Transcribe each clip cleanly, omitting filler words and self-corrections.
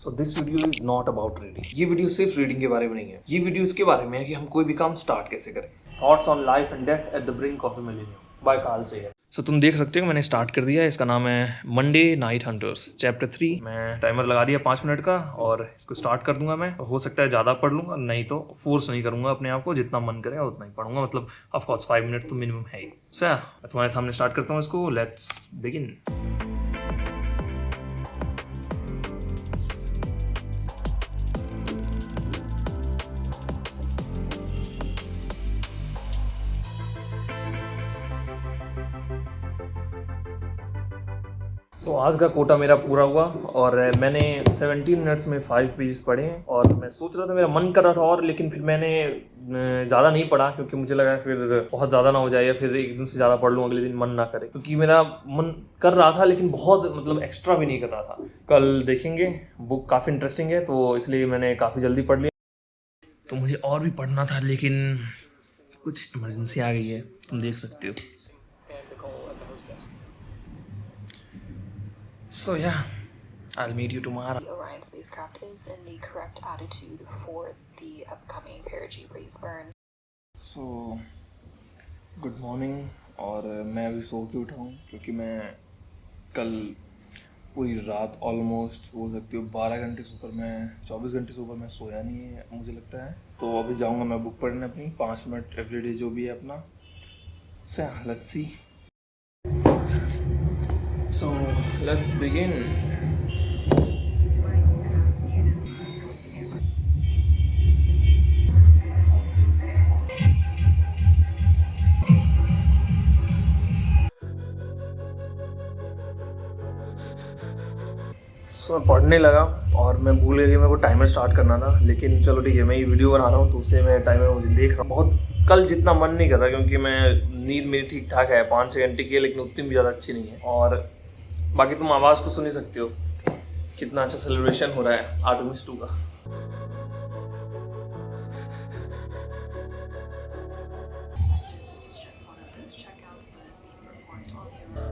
So this video is not about reading. ये video सिर्फ reading के बारे में नहीं है। ये वीडियो इसके बारे में है कि हम कोई भी काम स्टार्ट कैसे करें। Thoughts on life and death at the brink of the millennium by Carl Sagan. So तुम देख सकते हो मैंने स्टार्ट कर दिया है। इसका नाम है मंडे नाइट हंटर्स चैप्टर 3। मैं टाइमर लगा दिया 5 मिनट का और इसको स्टार्ट कर दूंगा। मैं हो सकता है ज़्यादा पढ़ लूँगा, नहीं तो फोर्स नहीं करूँगा अपने आप को, जितना मन करे उतना ही पढ़ूंगा। मतलब ऑफकोर्स 5 मिनट तो मिनिमम है ही। सो मैं तुम्हारे सामने स्टार्ट करता हूँ इसको। Let's begin. आज का कोटा मेरा पूरा हुआ और मैंने 17 मिनट्स में 5 पेजेस पढ़े हैं। और मैं सोच रहा था, मेरा मन कर रहा था और, लेकिन फिर मैंने ज़्यादा नहीं पढ़ा क्योंकि मुझे लगा फिर बहुत ज़्यादा ना हो जाए या फिर एक दिन से ज़्यादा पढ़ लूँ अगले दिन मन ना करे, क्योंकि मेरा मन कर रहा था लेकिन बहुत मतलब एक्स्ट्रा भी नहीं कर रहा था। कल देखेंगे, बुक काफ़ी इंटरेस्टिंग है तो इसलिए मैंने काफ़ी जल्दी पढ़ लिया। तो मुझे और भी पढ़ना था लेकिन कुछ इमरजेंसी आ गई है, तुम देख सकते हो। So yeah, I'll meet you tomorrow. The Orion spacecraft is in the correct attitude for the upcoming perigee race burn. So, good morning। और मैं अभी सो के उठा हूँ क्योंकि मैं कल पूरी रात ऑलमोस्ट बोल सकती हूँ 12 घंटे से ऊपर, मैं 24 घंटे से ऊपर मैं सोया नहीं है मुझे लगता है। तो अभी जाऊँगा मैं बुक पढ़ने अपनी 5 मिनट एवरीडे जो भी है अपना। So let's see। So let's begin। So मैं पढ़ने लगा और मैं भूल गया कि मेरे को टाइमर स्टार्ट करना था, लेकिन चलो ठीक है, मैं ये वीडियो बना रहा हूँ तो उससे मैं टाइमर मुझे देख रहा हूँ। बहुत कल जितना मन नहीं कर रहा क्योंकि मैं नींद मेरी ठीक ठाक है 5-6 घंटे की है, लेकिन उतनी भी ज़्यादा अच्छी नहीं है। और बाकी तुम आवाज़ तो सुन ही सकते हो कितना अच्छा सेलिब्रेशन हो रहा है आर्टेमिस 2 का। This is just one of those checkouts that is being performed on camera.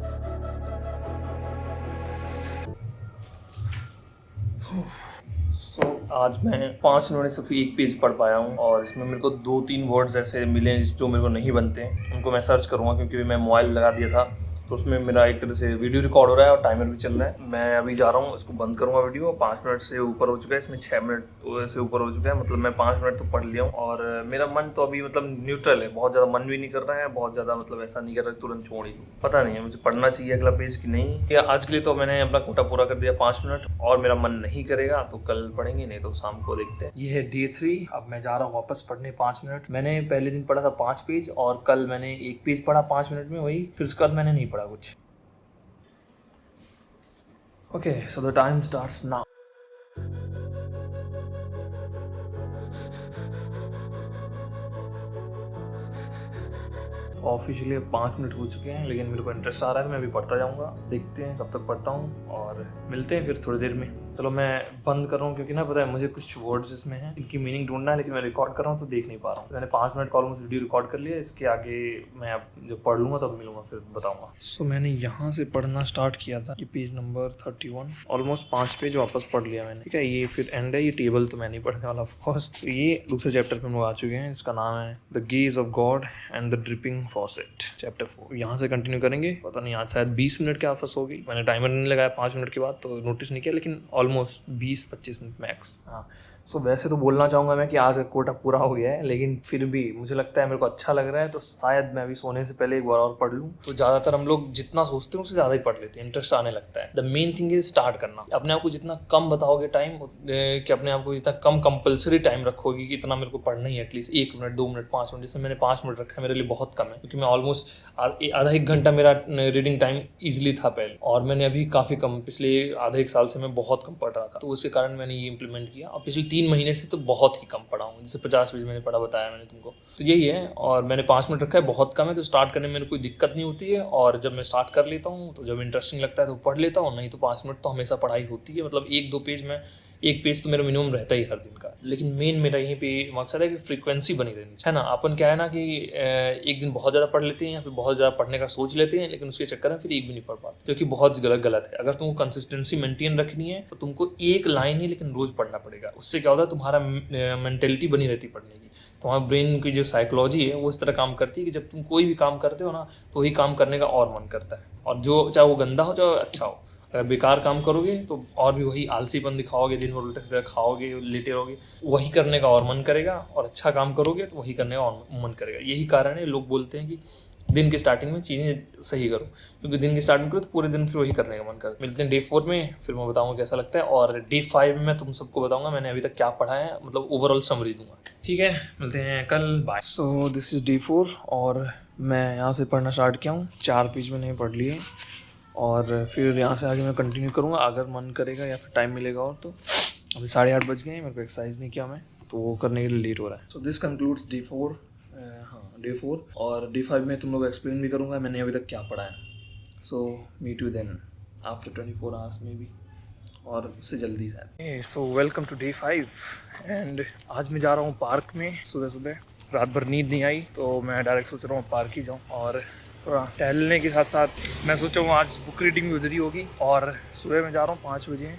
आज मैं 5 मिनट सिर्फ एक पेज पढ़ पाया हूँ और इसमें मेरे को 2-3 वर्ड्स ऐसे मिले हैं जो मेरे को नहीं बनते हैं। उनको मैं सर्च करूँगा क्योंकि मैं मोबाइल लगा दिया था तो उसमें मेरा एक तरह से वीडियो रिकॉर्ड हो रहा है और टाइमर भी चल रहा है। मैं अभी जा रहा हूँ, इसको बंद करूँगा वीडियो। 5 मिनट से ऊपर हो चुका है, इसमें 6 मिनट से ऊपर हो चुका है, मतलब मैं 5 मिनट तो पढ़ लिया हूँ। और मेरा मन तो अभी मतलब न्यूट्रल है, बहुत ज़्यादा मन भी नहीं कर रहा है, बहुत ज़्यादा मतलब ऐसा नहीं कर रहा है तुरंत छोड़ ही दूँ। पता नहीं है मुझे पढ़ना चाहिए अगला पेज कि नहीं। या आज के लिए तो मैंने अपना कोटा पूरा कर दिया 5 मिनट, और मेरा मन नहीं करेगा तो कल पढ़ेंगे, नहीं तो शाम को देखते हैं। ये है डे 3। अब मैं जा रहा हूँ वापस पढ़ने 5 मिनट। मैंने पहले दिन पढ़ा था 5 पेज और कल मैंने एक पेज पढ़ा 5 मिनट में वही, फिर उसके बाद मैंने नहीं पढ़ा कुछ। Okay, so the time starts now। Officially 5 minute हो चुके हैं लेकिन मेरे को इंटरेस्ट आ रहा है तो मैं अभी पढ़ता जाऊँगा। देखते हैं कब तक पढ़ता हूँ और मिलते हैं फिर थोड़ी देर में। चलो मैं बंद कर रहा हूँ क्योंकि ना पता है मुझे कुछ वर्ड्स इसमें हैं, इनकी मीनिंग ढूंढना है, लेकिन मैं रिकॉर्ड कर रहा हूँ तो देख नहीं पा रहा हूँ। मैंने 5 मिनट का ऑलमोस्ट वीडियो रिकॉर्ड कर लिया, इसके आगे मैं अब जब पढ़ लूँगा तब मिलूँगा फिर बताऊँगा। सो मैंने यहाँ से पढ़ना स्टार्ट किया था, ये पेज नंबर 31। ऑलमोस्ट 5 पेज वापस पढ़ लिया मैंने, ठीक है। ये फिर एंड है, ये टेबल तो मैं नहीं पढ़ने वाला ऑफकोर्स। तो ये दूसरे चैप्टर पे हम लोग आ चुके हैं, इसका नाम है the gaze of God and the dripping faucet chapter 4। यहाँ से कंटिन्यू करेंगे। पता नहीं आज शायद 20 मिनट के आसपास होगी, मैंने टाइमर नहीं लगाया 5 मिनट के बाद तो नोटिस नहीं किया, लेकिन ऑलमोस्ट 20-25 मिनट मैक्स। हाँ, सो वैसे तो बोलना चाहूँगा मैं कि आज का कोटा पूरा हो गया है, लेकिन फिर भी मुझे लगता है मेरे को अच्छा लग रहा है तो शायद मैं अभी सोने से पहले एक बार और पढ़ लूँ। तो ज़्यादातर हम लोग जितना सोचते हैं उससे ज़्यादा ही पढ़ लेते हैं, इंटरेस्ट आने लगता है। The main thing is start करना। अपने आप को जितना कम बताओगे टाइम, कि अपने आप को जितना कम कंपल्सरी टाइम रखोगे कि इतना मेरे को पढ़ना ही है, एटलीस्ट 1 मिनट 2 मिनट 5 मिनट, जैसे मैंने 5 मिनट रखा है मेरे लिए बहुत कम है, क्योंकि मैं ऑलमोस्ट आधा 1 घंटा मेरा रीडिंग टाइम ईजिली था पहले, और मैंने अभी काफ़ी कम, पिछले आधे 1 साल से मैं बहुत कम पढ़ रहा था, तो उसके कारण मैंने ये इंप्लीमेंट किया। और पिछले 3 महीने से तो बहुत ही कम पढ़ा हूँ, जैसे 50 पेज मैंने पढ़ा, बताया मैंने तुमको, तो यही है। और मैंने 5 मिनट रखा है, बहुत कम है, तो स्टार्ट करने में मेरे कोई दिक्कत नहीं होती है। और जब मैं स्टार्ट कर लेता हूँ तो जब इंटरेस्टिंग लगता है तो पढ़ लेता हूँ, नहीं तो 5 मिनट तो हमेशा पढ़ाई होती है। मतलब 1-2 पेज में एक पेज तो मेरा मिनिमम रहता ही हर दिन का, लेकिन मेन मेरा यहीं पे मकसद है कि फ्रीक्वेंसी बनी रहनी चाहिए, है ना। अपन क्या है ना कि एक दिन बहुत ज़्यादा पढ़ लेते हैं या फिर बहुत ज़्यादा पढ़ने का सोच लेते हैं, लेकिन उसके चक्कर में फिर एक भी नहीं पढ़ पाते, क्योंकि बहुत गलत है। अगर तुमको कंसिस्टेंसी मेंटेन रखनी है तो तुमको एक लाइन ही लेकिन रोज़ पढ़ना पड़ेगा। उससे क्या होता है, तुम्हारा मेंटेलिटी बनी रहती पढ़ने की, तुम्हारे ब्रेन की जो साइकोलॉजी है वो इस तरह काम करती है कि जब तुम कोई भी काम करते हो ना तो वही काम करने का और मन करता है, और जो चाहे वो गंदा हो चाहे अच्छा हो। अगर बेकार काम करोगे तो और भी वही आलसीपन दिखाओगे, दिन भर उल्टे सीधे खाओगे, लेटे रहोगे, वही करने का और मन करेगा। और अच्छा काम करोगे तो वही करने का और मन करेगा। यही कारण है लोग बोलते हैं कि दिन की स्टार्टिंग में चीज़ें सही करो, क्योंकि दिन की स्टार्टिंग करो तो पूरे दिन फिर वही करने का मन करता है। मिलते हैं डे 4 में, फिर मैं बताऊंगा कैसा लगता है, और डे 5 में मैं तुम सबको बताऊंगा मैंने अभी तक क्या पढ़ा है, मतलब ओवरऑल समरी दूंगा। ठीक है, मिलते हैं कल, bye. So this is day 4 और मैं यहाँ से पढ़ना स्टार्ट किया हूँ। 4 पेज मैंने पढ़ लिए और फिर यहाँ से आगे मैं कंटिन्यू करूँगा अगर मन करेगा या फिर टाइम मिलेगा और तो। अभी 8:30 बज गए हैं, मेरे को एक्सरसाइज नहीं किया मैं, तो वो करने के लिए लेट हो रहा है। So this concludes day 4। हाँ, डे 4 और डे 5 में तुम लोग एक्सप्लेन भी करूँगा मैंने अभी तक क्या पढ़ा है। So meet you then after 24 hours में भी, और उससे जल्दी है। So welcome to day 5 and आज मैं जा रहा हूँ पार्क में। सुबह सुबह रात भर नींद नहीं आई तो मैं डायरेक्ट सोच रहा हूँ पार्क ही जाऊँ, और थोड़ा टहलने के साथ साथ मैं सोचा हूँ आज बुक रीडिंग भी उधर ही होगी। और सुबह मैं जा रहा हूँ 5 बजे,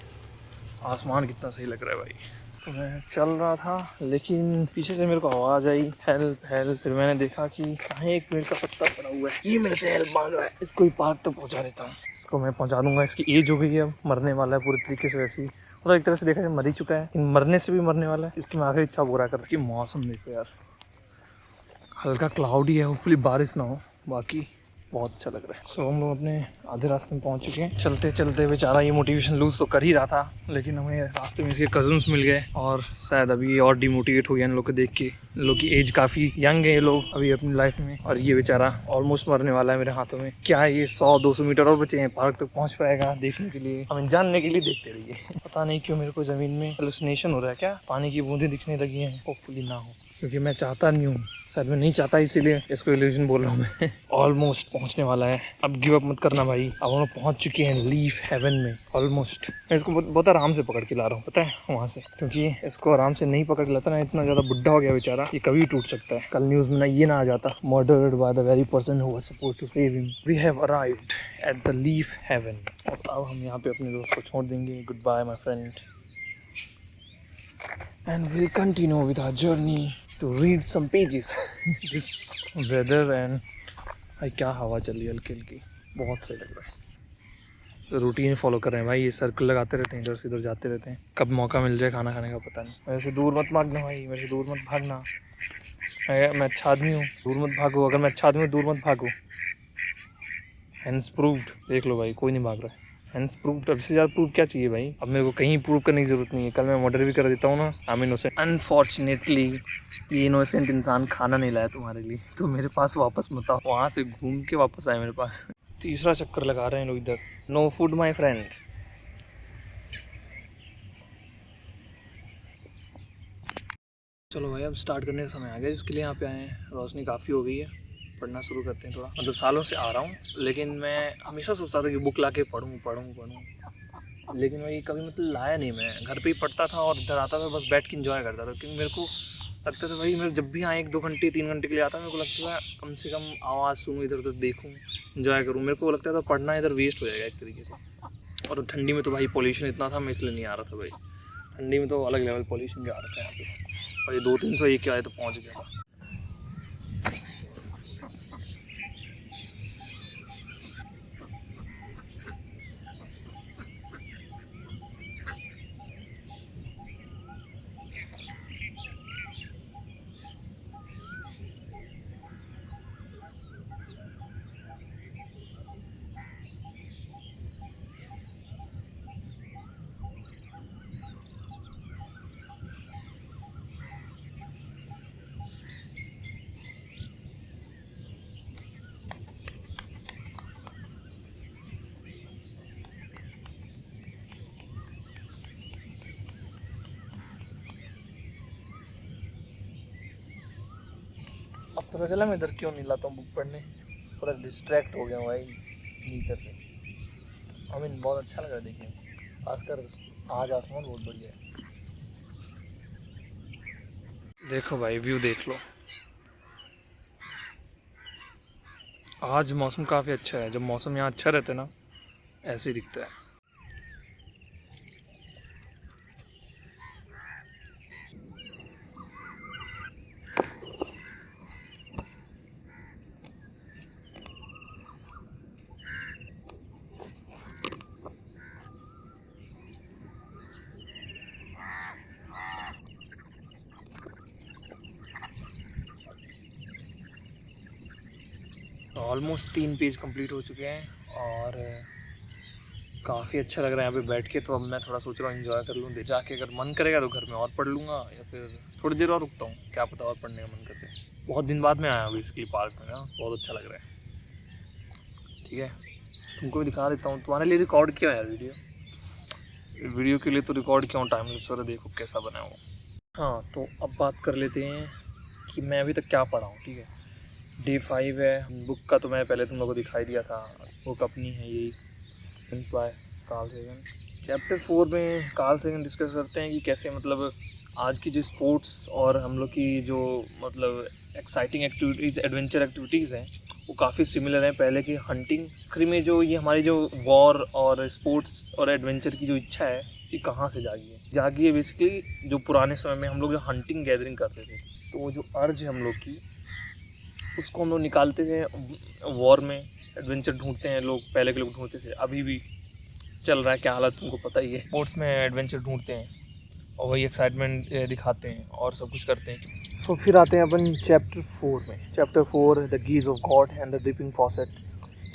आसमान कितना सही लग रहा है भाई। तो मैं चल रहा था लेकिन पीछे से मेरे को आवाज़ आई, हेल्प हेल्प। फिर मैंने देखा कि कहाँ एक पेड़ का पत्ता पड़ा हुआ है, ये मेरे से हेल्प मांग रहा है। इसको ही पार्क तक पहुँचा देता हूँ, इसको मैं पहुँचा दूंगा। इसकी एज हो गई है, अब मरने वाला है पूरी तरीके से। वैसे ही मतलब एक तरह से देखा जाए मर ही चुका है, लेकिन मरने से भी मरने वाला है। इसकी मैं आखिरी इच्छा पूरा कर रखी। मौसम देखो यार, हल्का क्लाउडी है, होपफुली बारिश ना हो, बाकी बहुत अच्छा लग रहा है। सो हम लोग अपने आधे रास्ते में पहुंच चुके हैं। चलते चलते बेचारा ये मोटिवेशन लूज़ तो कर ही रहा था, लेकिन हमें रास्ते में इसके कजन्स मिल गए और शायद अभी और डिमोटिवेट हो गया इन लोग को देख के। इन लोग की एज काफ़ी यंग है ये लोग अभी अपनी लाइफ में, और ये बेचारा ऑलमोस्ट मरने वाला है मेरे हाथों में। क्या है ये 100-200 मीटर और बचे हैं, पार्क तक पहुँच पाएगा देखने के लिए, हमें जानने के लिए देखते रहिए। पता नहीं क्यों मेरे को ज़मीन में हेलुसिनेशन हो रहा है, क्या पानी की बूंदें दिखने लगी हैं। होपफुली ना हो, क्योंकि मैं चाहता नहीं हूँ, शायद मैं नहीं चाहता इसीलिए इसको इल्यूजन बोल रहा हूँ मैं। ऑलमोस्ट पहुँचने वाला है, अब गिव अप मत करना भाई। अब हम लोग पहुँच चुके हैं लीफ हेवन में ऑलमोस्ट। मैं इसको बहुत आराम से पकड़ के ला रहा हूँ पता है वहाँ से, क्योंकि इसको आराम से नहीं पकड़ के लाता ना, इतना ज़्यादा बुढ़ा हो गया बेचारा, ये कभी टूट सकता है। कल न्यूज़ में ना ये ना आ जाता, murdered by the very person who was supposed to save him. We have arrived at the leaf haven. और अब हम यहाँ पे अपने दोस्त को छोड़ देंगे। Good bye my friend, and we'll continue with our journey to read some pages. This weather and भाई क्या हवा चल रही है हल्की हल्की, बहुत सही लग रहा है। रूटीन फॉलो कर रहे हैं भाई, ये सर्कल लगाते रहते हैं, इधर से इधर जाते रहते हैं। कब मौका मिल जाए खाना खाने का पता नहीं। मेरे से दूर मत भागना भाई, मेरे से दूर मत भागना। मैं अच्छा आदमी हूँ, दूर मत भागो। अगर मैं अच्छा आदमी हूँ दूर मत भागो। हैंड्स प्रूव्ड, देख लो भाई कोई नहीं भाग रहा है। हैंड्स प्रूव्ड, अब से ज़्यादा प्रूव क्या चाहिए भाई। अब मेरे को कहीं प्रूव करने की ज़रूरत नहीं है। कल मैं मर्डर भी कर देता हूँ ना, आई एम इनोसेंट। अनफॉर्चुनेटली ये इनोसेंट इंसान खाना नहीं लाया तुम्हारे लिए, तो मेरे पास वापस मत आओ। वहाँ से घूम के वापस आए मेरे पास। तीसरा चक्कर लगा रहे हैं लोग इधर। No food my friend. चलो भाई अब स्टार्ट करने का समय आ गया, जिसके लिए यहाँ पे आए हैं। रोशनी काफ़ी हो गई है, पढ़ना शुरू करते हैं थोड़ा। मतलब सालों से आ रहा हूँ, लेकिन मैं हमेशा सोचता था कि बुक ला के पढ़ूँ, लेकिन वही कभी मतलब लाया नहीं। मैं घर पे ही पढ़ता था और इधर आता था बस बैठ के इन्जॉय करता था, क्योंकि मेरे को लगता था भाई मैं जब भी यहाँ 1-2 घंटे 3 घंटे के लिए आता मेरे को लगता था कम से कम आवाज़ सुनूँ, इधर उधर देखूँ, इन्जॉय करूँ। मेरे को लगता था पढ़ना इधर वेस्ट हो जाएगा एक तरीके से। और ठंडी में तो भाई पॉल्यूशन इतना था, मैं इसलिए नहीं आ रहा था भाई। ठंडी में तो अलग लेवल पॉल्यूशन भी आ रहा था यहाँ पे, और ये 200-300 एक आए तो पहुँच गया था। अब पता चला मैं इधर क्यों नहीं लाता हूँ बुक पढ़ने, थोड़ा डिस्ट्रैक्ट हो गया हूँ भाई नेचर से। आई मीन बहुत अच्छा लगा देखने में, खासकर आज आसमान बहुत बढ़िया है। देखो भाई व्यू देख लो। आज मौसम काफ़ी अच्छा है। जब मौसम यहाँ अच्छा रहता है ना, ऐसे ही दिखता है। ऑलमोस्ट 3 पेज कंप्लीट हो चुके हैं और काफ़ी अच्छा लग रहा है यहाँ पे बैठ के। तो अब मैं थोड़ा सोच रहा हूँ एंजॉय कर लूँ, जाके अगर मन करेगा तो घर में और पढ़ लूँगा, या फिर थोड़ी देर और रुकता हूँ, क्या पता और पढ़ने का मन करते। बहुत दिन बाद में आया हूँ बेसिकली पार्क में ना, बहुत अच्छा लग रहा है। ठीक है, तुमको भी दिखा देता हूँ। तुम्हारे लिए रिकॉर्ड किया है वीडियो के लिए तो रिकॉर्ड किया हूँ टाइम लैप्स वाला, देखो कैसा बना वो। हाँ, तो अब बात कर लेते हैं कि मैं अभी तक क्या पढ़ा हूँ। ठीक है, डे 5 है। बुक का तो मैं पहले तुम लोगों को दिखाई दिया था। बुक अपनी है यही, बाय कार्ल सेगन। चैप्टर 4 में कार्ल सेगन डिस्कस करते हैं कि कैसे मतलब आज की जो स्पोर्ट्स और हम लोग की जो मतलब एक्साइटिंग एक्टिविटीज़, एडवेंचर एक्टिविटीज़ हैं, वो काफ़ी सिमिलर हैं पहले की हंटिंग। आखिरी में जो ये हमारी जो वॉर और स्पोर्ट्स और एडवेंचर की जो इच्छा है, ये कहाँ से जागी है बेसिकली जो पुराने समय में हम लोग जो हंटिंग गैदरिंग करते थे, तो वो जो अर्ज है हम लोग की, उसको हम लोग निकालते थे वॉर में। एडवेंचर ढूंढते हैं लोग, पहले के लोग ढूंढते थे, अभी भी चल रहा है क्या हालत तुमको पता ही है। स्पोर्ट्स में एडवेंचर ढूंढते हैं और वही एक्साइटमेंट दिखाते हैं और सब कुछ करते हैं। तो फिर आते हैं अपन चैप्टर 4 में। Chapter 4 the gaze of God and the dripping faucet.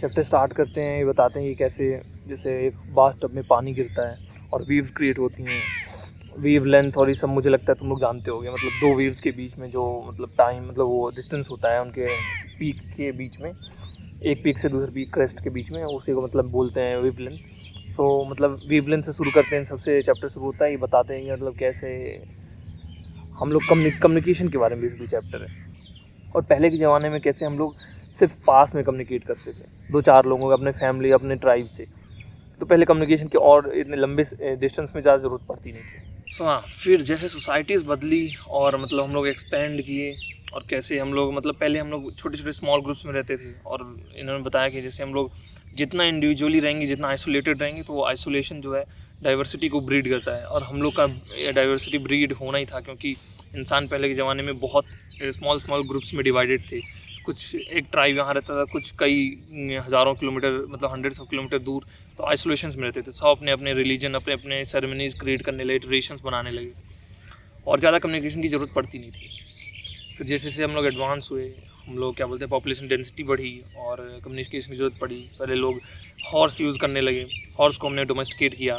Chapter start करते हैं, ये बताते हैं कि कैसे जैसे एक बाथ टब में पानी गिरता है और वीव क्रिएट होती हैं। वेव लेंथ और ये सब मुझे लगता है तुम लोग जानते होगे, मतलब दो वेव्स के बीच में जो मतलब टाइम, मतलब वो डिस्टेंस होता है उनके पीक के बीच में, एक पीक से दूसरे पीक क्रेस्ट के बीच में, उसी को मतलब बोलते हैं वेव लेंथ। सो मतलब वेव लेंथ से शुरू करते हैं, सबसे चैप्टर शुरू होता है, ये बताते हैं कि मतलब कैसे हम लोग कम्युनिकेशन के बारे में बेसिकली चैप्टर है। और पहले के ज़माने में कैसे हम लोग सिर्फ पास में कम्युनिकेट करते थे, 2-4 लोगों का, अपने फैमिली, अपने ट्राइब से। तो पहले कम्युनिकेशन के और इतने लंबे डिस्टेंस में ज़्यादा ज़रूरत पड़ती नहीं थी। हाँ, फिर जैसे सोसाइटीज़ बदली और मतलब हम लोग एक्सपेंड किए, और कैसे हम लोग मतलब पहले हम लोग छोटे छोटे स्मॉल ग्रुप्स में रहते थे, और इन्होंने बताया कि जैसे हम लोग जितना इंडिविजुअली रहेंगे, जितना आइसोलेटेड रहेंगे, तो वो आइसोलेशन जो है डाइवर्सिटी को ब्रीड करता है। और हम लोग का डाइवर्सिटी ब्रीड होना ही था, क्योंकि इंसान पहले के ज़माने में बहुत स्मॉल स्मॉल ग्रुप्स में डिवाइडेड थे। कुछ एक ट्राइब यहाँ रहता था, कुछ कई हज़ारों किलोमीटर, मतलब हंड्रेड्स ऑफ किलोमीटर दूर, तो आइसोलेशंस में रहते थे। सब अपने अपने रिलीजन, अपने अपने सेरेमनीज़ क्रिएट करने लगे, ट्रेडिशंस बनाने लगे, और ज़्यादा कम्युनिकेशन की ज़रूरत पड़ती नहीं थी। फिर जैसे जैसे हम लोग एडवांस हुए, हम लोग क्या बोलते हैं, पॉपुलेशन डेंसिटी बढ़ी और कम्युनिकेशन की ज़रूरत पड़ी। पहले लोग हॉर्स यूज़ करने लगे, हॉर्स को हमने डोमेस्टिकेट किया,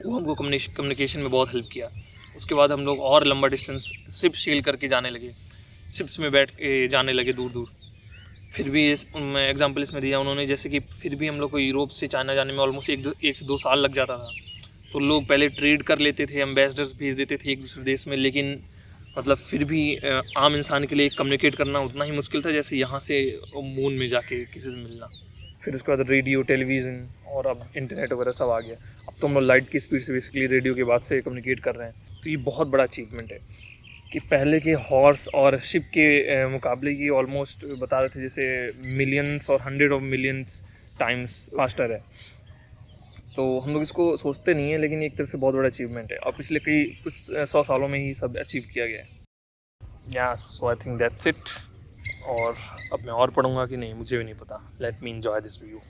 वो हमको कम्युनिकेशन में बहुत हेल्प किया। उसके बाद हम लोग और लंबा डिस्टेंस शिप सेल करके जाने लगे, शिप्स में बैठ के जाने लगे दूर दूर। फिर भी मैं एग्जांपल इसमें दिया उन्होंने, जैसे कि फिर भी हम लोग को यूरोप से चाइना जाने में ऑलमोस्ट 1 से 2 साल लग जाता था। तो लोग पहले ट्रेड कर लेते थे, एम्बेसडर्स भेज देते थे एक दूसरे देश में, लेकिन मतलब फिर भी आम इंसान के लिए कम्युनिकेट करना उतना ही मुश्किल था जैसे यहाँ से मून में जाके किसी से मिलना। फिर उसके बाद रेडियो, टेलीविज़न और अब इंटरनेट वगैरह सब आ गया। अब तो हम लोग लाइट की स्पीड से बेसिकली रेडियो के बाद से कम्युनिकेट कर रहे हैं। तो ये बहुत बड़ा अचीवमेंट है कि पहले के हॉर्स और शिप के मुकाबले ये ऑलमोस्ट बता रहे थे जैसे मिलियंस और 100 ऑफ मिलियंस टाइम्स फास्टर है। तो हम लोग इसको सोचते नहीं है, लेकिन एक तरह से बहुत बड़ा अचीवमेंट है, और पिछले कुछ 100 सालों में ही सब अचीव किया गया है। या सो आई थिंक दैट्स इट। और अब मैं और पढ़ूंगा कि नहीं मुझे भी नहीं पता। Let me enjoy this view.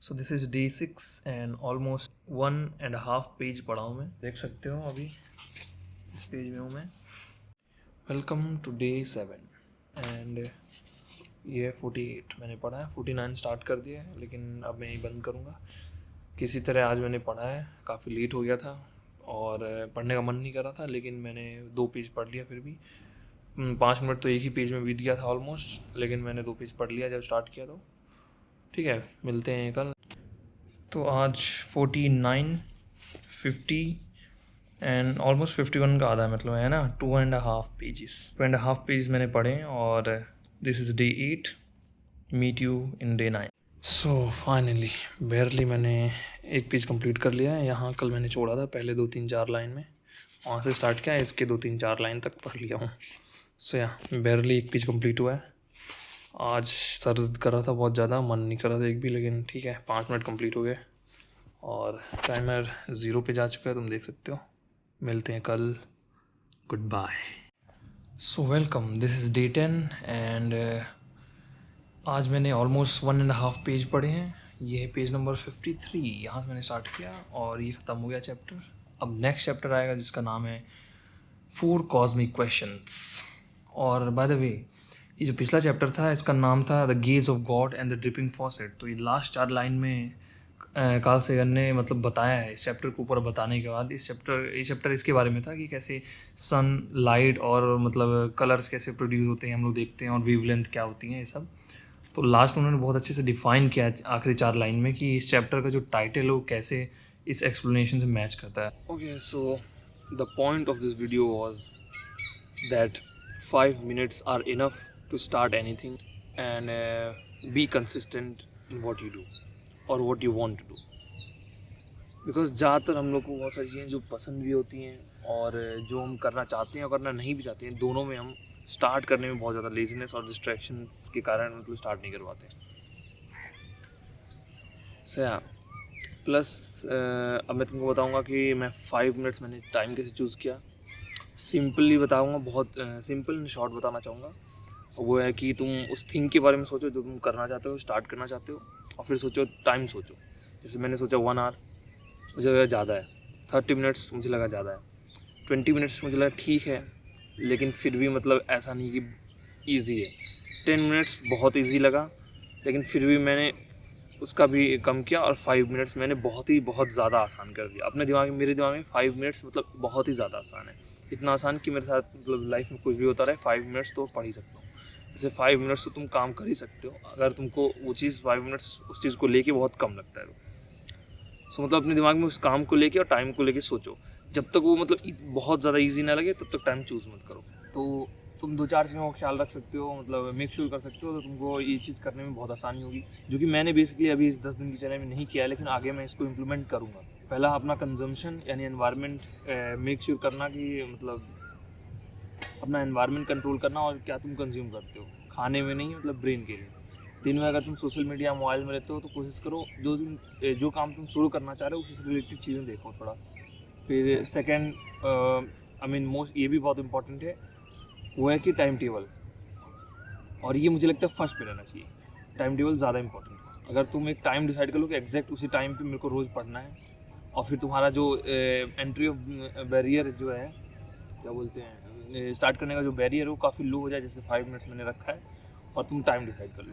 So this is day 6 and almost 1.5 page पढ़ा हूँ मैं, देख सकते हो अभी इस पेज में हूँ मैं। वेलकम टू डे 7 एंड ये 48 मैंने पढ़ा है, 49 स्टार्ट कर दिया है, लेकिन अब मैं यही बंद करूँगा। किसी तरह आज मैंने पढ़ा है, काफ़ी लेट हो गया था और पढ़ने का मन नहीं कर रहा था, लेकिन मैंने 2 पेज पढ़ लिया। फिर भी 5 मिनट तो एक ही पेज में बीत गया था ऑलमोस्ट, लेकिन मैंने 2 पेज पढ़ लिया जब स्टार्ट किया। तो ठीक है, मिलते हैं कल। तो आज 49, 50 एंड ऑलमोस्ट 51 का आधा मतलब है ना, 2.5 पेजेस। 2.5 पेज मैंने पढ़े और this is day 8, meet you in day 9। So finally barely मैंने एक पेज कंप्लीट कर लिया है। यहाँ कल मैंने छोड़ा था पहले 2-3-4 लाइन में, वहाँ से स्टार्ट किया, इसके 2-3-4 लाइन तक पढ़ लिया हूँ। सो यहाँ बेयरली एक पेज कंप्लीट हुआ है। आज सर दर्द कर रहा था बहुत ज़्यादा, मन नहीं कर रहा था एक भी, लेकिन ठीक है 5 मिनट कंप्लीट हो गए और टाइमर 0 पे जा चुका है, तुम देख सकते हो। मिलते हैं कल, good bye. So welcome, this is day 10 and आज मैंने ऑलमोस्ट 1.5 पेज पढ़े हैं। ये है पेज नंबर 53, यहाँ से मैंने स्टार्ट किया और ये ख़त्म हो गया चैप्टर। अब नेक्स्ट चैप्टर आएगा जिसका नाम है 4 कॉस्मिक क्वेश्चंस। और बाय द वे, ये जो पिछला चैप्टर था इसका नाम था the gaze of God and the dripping faucet. तो ये लास्ट 4 लाइन में कार्ल सेगन ने मतलब बताया है इस चैप्टर को ऊपर बताने के बाद। ये चैप्टर इसके बारे में था कि कैसे सन, लाइट और मतलब कलर्स कैसे प्रोड्यूस होते हैं, हम लोग देखते हैं, और वेवलेंथ क्या होती हैं, ये सब। तो लास्ट में उन्होंने बहुत अच्छे से डिफ़ाइन किया आखिरी 4 लाइन में कि इस चैप्टर का जो टाइटल है वो कैसे इस एक्सप्लेनेशन से मैच करता है। Okay, so the point of this video was that 5 minutes are enough to start anything and be consistent in what you do और what you want to do. Because ज़्यादातर हम लोग को बहुत सारी चीज़ें जो पसंद भी होती हैं और जो हम करना चाहते हैं और करना नहीं भी चाहते हैं, दोनों में हम स्टार्ट करने में बहुत ज़्यादा लेजीनेस और डिस्ट्रैक्शंस के कारण मतलब स्टार्ट नहीं कर पाते। सो प्लस अब मैं तुमको बताऊंगा कि मैं 5 मिनट्स मैंने टाइम कैसे चूज़ किया। सिंपली बताऊंगा, बहुत सिंपल एंड शॉर्ट बताना चाहूँगा। वो है कि तुम उस थिंग के बारे में सोचो जो तुम करना चाहते हो, स्टार्ट करना चाहते हो, और फिर सोचो टाइम सोचो। जैसे मैंने सोचा 1 आवर मुझे लगा ज़्यादा है, 30 मिनट्स मुझे लगा ज़्यादा है, 20 मिनट्स मुझे लगा ठीक है, लेकिन फिर भी मतलब ऐसा नहीं कि ईजी है। 10 मिनट्स बहुत ईजी लगा, लेकिन फिर भी मैंने उसका भी कम किया, और 5 मिनट्स मैंने बहुत ज़्यादा आसान कर दिया अपने दिमाग में। मेरे दिमाग में 5 मिनट्स मतलब बहुत ही ज़्यादा आसान है, इतना आसान कि मेरे साथ मतलब लाइफ में कुछ भी होता रहे 5 मिनट्स तो पढ़ ही सकता हूँ। जैसे 5 मिनट्स तो तुम काम कर ही सकते हो अगर तुमको वो चीज़ 5 मिनट्स उस चीज़ को लेके बहुत कम लगता है। सो मतलब अपने दिमाग में उस काम को लेके और टाइम को लेके सोचो, जब तक वो मतलब बहुत ज़्यादा इजी ना लगे तब तक टाइम चूज़ मत करो। तो तुम 2-4 चीज़ों का ख्याल रख सकते हो, मतलब मेक श्योर कर सकते हो, तो तुमको ये चीज़ करने में बहुत आसानी होगी, जो कि मैंने बेसिकली अभी इस 10 दिन की चैनल में नहीं किया है, लेकिन आगे मैं इसको इम्प्लीमेंट करूँगा। पहला अपना कंजम्पशन यानी एनवायरनमेंट मेक श्योर करना कि मतलब अपना एनवायरनमेंट कंट्रोल करना, और क्या तुम कंज्यूम करते हो, खाने में नहीं मतलब ब्रेन के लिए। दिन में अगर तुम सोशल मीडिया मोबाइल में रहते हो तो कोशिश करो जो काम तुम शुरू करना चाह रहे हो उससे रिलेटेड चीज़ें देखो थोड़ा। फिर सेकंड आई मीन मोस्ट, ये भी बहुत इंपॉर्टेंट है, वो है कि टाइम टेबल। और ये मुझे लगता है फर्स्ट पे रहना चाहिए, टाइम टेबल ज़्यादा इंपॉर्टेंट है। अगर तुम एक टाइम डिसाइड कर लो कि एग्जैक्ट उसी टाइम पे मेरे को रोज़ पढ़ना है, और फिर तुम्हारा जो एंट्री ऑफ बैरियर जो है, क्या बोलते हैं, स्टार्ट करने का जो बैरियर है वो काफ़ी लो हो जाए, जैसे 5 मिनट्स मैंने रखा है, और तुम टाइम डिसाइड कर लो,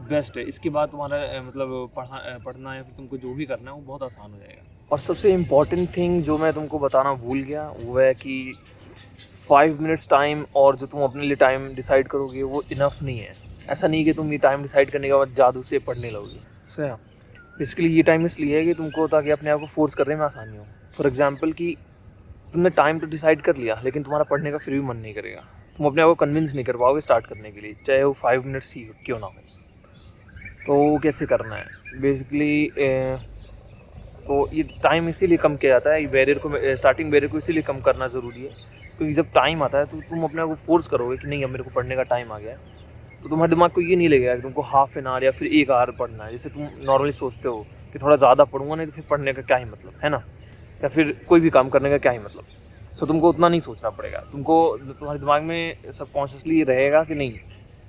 बेस्ट है। इसके बाद तुम्हारा मतलब पढ़ना या फिर तुमको जो भी करना है वो बहुत आसान हो जाएगा। और सबसे इम्पॉर्टेंट थिंग जो मैं तुमको बताना भूल गया वो है कि 5 मिनट्स टाइम और जो तुम अपने लिए टाइम डिसाइड करोगे वो इनफ नहीं है। ऐसा नहीं कि तुम ये टाइम डिसाइड करने के बाद जादू से पढ़ने लगोगे। सो बेसिकली ये टाइम इसलिए है कि तुमको, ताकि अपने आप को फोर्स करने में आसानी हो। फॉर एग्जाम्पल कि तुमने टाइम तो डिसाइड कर लिया, लेकिन तुम्हारा पढ़ने का फिर भी मन नहीं करेगा, तुम अपने आप को कन्विंस नहीं कर पाओगे स्टार्ट करने के लिए, चाहे वो 5 मिनट्स ही क्यों ना हो। तो कैसे करना है बेसिकली, तो ये टाइम इसीलिए कम किया जाता है, बैरियर को, स्टार्टिंग बैरियर को इसीलिए कम करना ज़रूरी है, क्योंकि जब टाइम आता है तो तुम अपने आप को फोर्स करोगे कि नहीं अब मेरे को पढ़ने का टाइम आ गया है, तो तुम्हारे दिमाग को ये नहीं लगेगा कि तुमको हाफ एन आवर या फिर 1 आवर पढ़ना है, जैसे तुम नॉर्मली सोचते हो कि थोड़ा ज़्यादा पढ़ूंगा नहीं तो फिर पढ़ने का क्या ही मतलब है ना, या फिर कोई भी काम करने का क्या ही मतलब। तो तुमको उतना नहीं सोचना पड़ेगा, तुम्हारे दिमाग में सबकॉन्शियसली रहेगा कि नहीं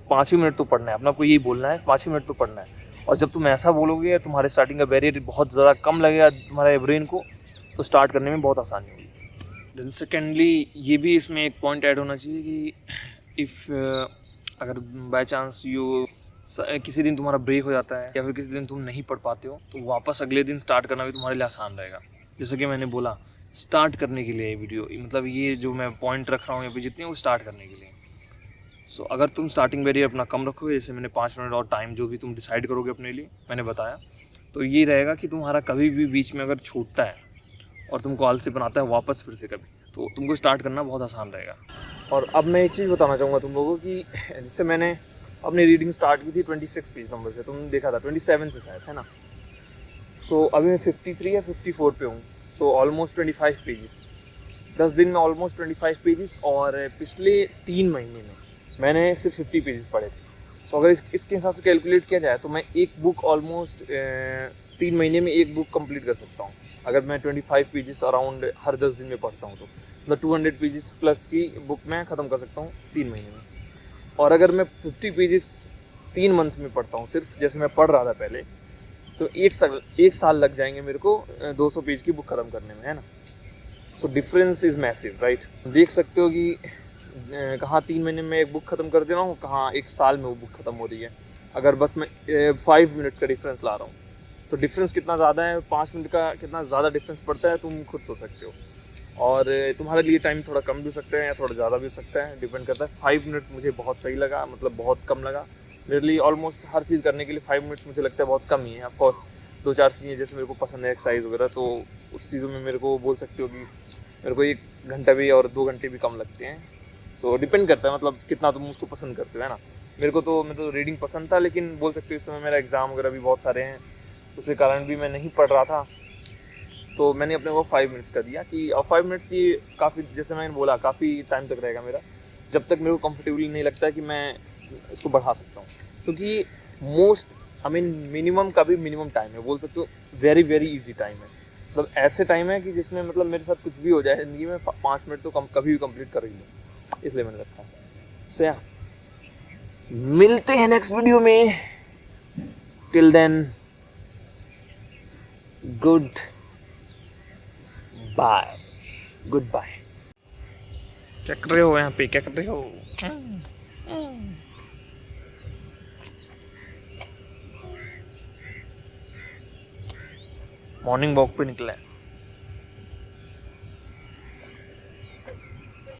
5 ही मिनट तो पढ़ना है, अपना को यही बोलना है 5 ही मिनट तो पढ़ना है। और जब तुम ऐसा बोलोगे, तुम्हारे स्टार्टिंग का बैरियर बहुत ज़्यादा कम लगेगा तुम्हारे ब्रेन को, तो स्टार्ट करने में बहुत आसानी होगी। देन सेकेंडली ये भी इसमें एक पॉइंट ऐड होना चाहिए कि इफ़ अगर बाय चांस किसी दिन तुम्हारा ब्रेक हो जाता है या फिर किसी दिन तुम नहीं पढ़ पाते हो तो वापस अगले दिन स्टार्ट करना भी तुम्हारे लिए आसान रहेगा। जैसे कि मैंने बोला स्टार्ट करने के लिए ये वीडियो, मतलब ये जो मैं पॉइंट रख रहा हूँ यहाँ पे जितने वो स्टार्ट करने के लिए। सो अगर तुम स्टार्टिंग बैरियर अपना कम रखोगे, जैसे मैंने 5 मिनट और टाइम जो भी तुम डिसाइड करोगे अपने लिए मैंने बताया, तो ये रहेगा कि तुम्हारा कभी भी बीच में अगर छूटता है और तुमको आलसी बनाता है वापस फिर से कभी, तो तुमको स्टार्ट करना बहुत आसान रहेगा। और अब मैं एक चीज़ बताना चाहूँगा तुम लोगों की, जैसे मैंने अपनी रीडिंग स्टार्ट की थी 26 पेज नंबर से, तुमने देखा था 27 से शायद, है ना। सो अभी मैं 53 या 54 पे हूँ, सो ऑलमोस्ट 25 पेजेस, 10 दिन में ऑलमोस्ट 25 पेजेस। और पिछले 3 महीने में मैंने सिर्फ 50 पेजेस पढ़े थे। सो अगर इसके हिसाब से कैलकुलेट किया जाए तो मैं एक बुक ऑलमोस्ट 3 महीने में एक बुक कंप्लीट कर सकता हूँ अगर मैं 25 पेजेस अराउंड हर 10 दिन में पढ़ता हूँ तो, मतलब 200 पेजेस प्लस की बुक मैं ख़त्म कर सकता हूँ 3 महीने में। और अगर मैं 50 पेजेस 3 मंथ में पढ़ता हूँ सिर्फ, जैसे मैं पढ़ रहा था पहले, तो एक साल लग जाएंगे मेरे को 200 पेज की बुक ख़त्म करने में, है ना। So difference is massive, right. देख सकते हो कि कहाँ 3 महीने में एक बुक ख़त्म कर दे रहा हूँ, कहाँ एक साल में वो बुक ख़त्म हो रही है। अगर बस मैं 5 मिनट्स का डिफरेंस ला रहा हूँ तो डिफरेंस कितना ज़्यादा है, 5 मिनट का कितना ज़्यादा डिफरेंस पड़ता है तुम खुद सोच सकते हो। और तुम्हारे लिए टाइम थोड़ा कम भी हो सकता है या थोड़ा ज़्यादा भी हो सकता है, डिपेंड करता है। 5 मिनट्स मुझे बहुत सही लगा, मतलब बहुत कम लगा मेरे लिए। ऑलमोस्ट हर चीज़ करने के लिए 5 मिनट्स मुझे लगता है बहुत कम ही है। ऑफकोर्स 2-4 चीज़ें जैसे मेरे को पसंद है एक्सरसाइज वगैरह, तो उस चीज़ों में मेरे को बोल सकते हो कि मेरे को 1 घंटा भी और 2 घंटे भी कम लगते हैं। सो डिपेंड करता है, मतलब कितना तुम उसको पसंद करते हो, है ना। मेरे को तो रीडिंग पसंद था, लेकिन बोल सकते हो इस समय मेरा एग्ज़ाम वगैरह भी बहुत सारे हैं, उसके कारण भी मैं नहीं पढ़ रहा था। तो मैंने अपने को 5 मिनट्स का दिया कि, और 5 मिनट्स की काफ़ी, जैसे मैंने बोला, काफ़ी टाइम तक रहेगा मेरा, जब तक मेरे को कंफर्टेबली नहीं लगता है कि मैं इसको बढ़ा सकता हूँ। क्योंकि मिनिमम का भी मिनिमम टाइम है, बोल सकते हो वेरी वेरी ईजी टाइम है। मतलब ऐसे टाइम है कि जिसमें मतलब मेरे साथ कुछ भी हो जाए ज़िंदगी में 5 मिनट तो कभी भी कंप्लीट कर ही लूँ, इसलिए मैंने रखा है। सो या मिलते हैं नेक्स्ट वीडियो में। Till then good bye, good bye. क्या कर रहे हो यहाँ पे, क्या कर रहे हो? मॉर्निंग वॉक पे निकला है।